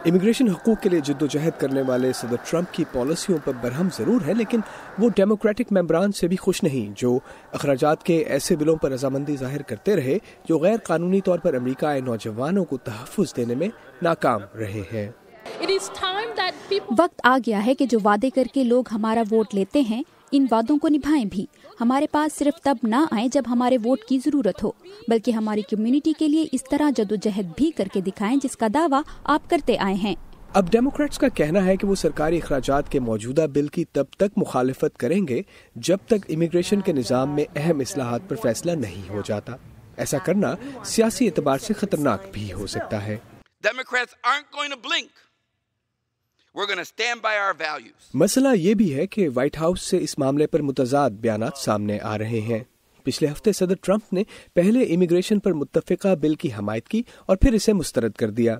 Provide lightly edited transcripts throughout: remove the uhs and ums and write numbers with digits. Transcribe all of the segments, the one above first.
Immigration حقوق کے لیے جدوجہد کرنے والے صدر ٹرمپ کی پالیسیوں پر برہم ضرور ہے، لیکن وہ ڈیموکریٹک ممبران سے بھی خوش نہیں جو اخراجات کے ایسے بلوں پر رضامندی ظاہر کرتے رہے جو غیر قانونی طور پر امریکہ آئے نوجوانوں کو تحفظ دینے میں ناکام رہے ہیں۔ وقت آ گیا ہے کہ جو وعدے کر کے لوگ ہمارا ووٹ لیتے ہیں ان وعدوں کو نبھائیں بھی۔ ہمارے پاس صرف تب نہ آئیں جب ہمارے ووٹ کی ضرورت ہو، بلکہ ہماری کمیونٹی کے لیے اس طرح جدوجہد بھی کر کے دکھائیں جس کا دعویٰ آپ کرتے آئے ہیں۔ اب ڈیموکریٹس کا کہنا ہے کہ وہ سرکاری اخراجات کے موجودہ بل کی تب تک مخالفت کریں گے جب تک امیگریشن کے نظام میں اہم اصلاحات پر فیصلہ نہیں ہو جاتا۔ ایسا کرنا سیاسی اعتبار سے خطرناک بھی ہو سکتا ہے۔ مسئلہ یہ بھی ہے کہ وائٹ ہاؤس سے اس معاملے پر متضاد بیانات سامنے آ رہے ہیں۔ پچھلے ہفتے صدر ٹرمپ نے پہلے امیگریشن پر متفقہ بل کی حمایت کی اور پھر اسے مسترد کر دیا۔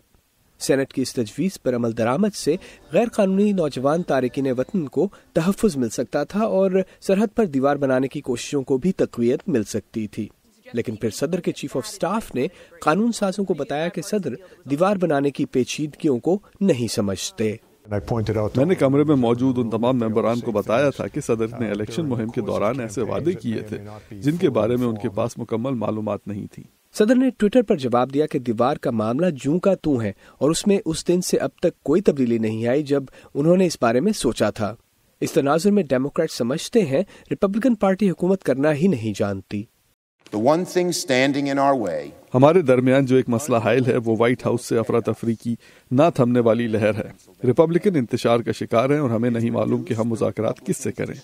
سینٹ کی اس تجویز پر عمل درآمد سے غیر قانونی نوجوان تارکین وطن کو تحفظ مل سکتا تھا اور سرحد پر دیوار بنانے کی کوششوں کو بھی تقویت مل سکتی تھی، لیکن پھر صدر کے چیف آف سٹاف نے قانون سازوں کو بتایا کہ صدر دیوار بنانے کی پیچیدگیوں کو نہیں سمجھتے۔ میں نے کمرے میں موجود ان تمام ممبران کو بتایا تھا کہ صدر نے الیکشن مہم کے دوران ایسے وعدے کیے تھے جن کے بارے میں ان کے پاس مکمل معلومات نہیں تھی۔ صدر نے ٹویٹر پر جواب دیا کہ دیوار کا معاملہ جوں کا توں ہے اور اس میں اس دن سے اب تک کوئی تبدیلی نہیں آئی جب انہوں نے اس بارے میں سوچا تھا۔ اس تناظر میں ڈیموکریٹ سمجھتے ہیں ریپبلکن پارٹی حکومت کرنا ہی نہیں جانتی۔ ہمارے درمیان جو ایک مسئلہ حائل ہے وہ وائٹ ہاؤس سے افراتفری کی نہ تھمنے والی لہر ہے۔ ریپبلکن انتشار کا شکار ہیں اور ہمیں نہیں معلوم کہ ہم مذاکرات کس سے کریں۔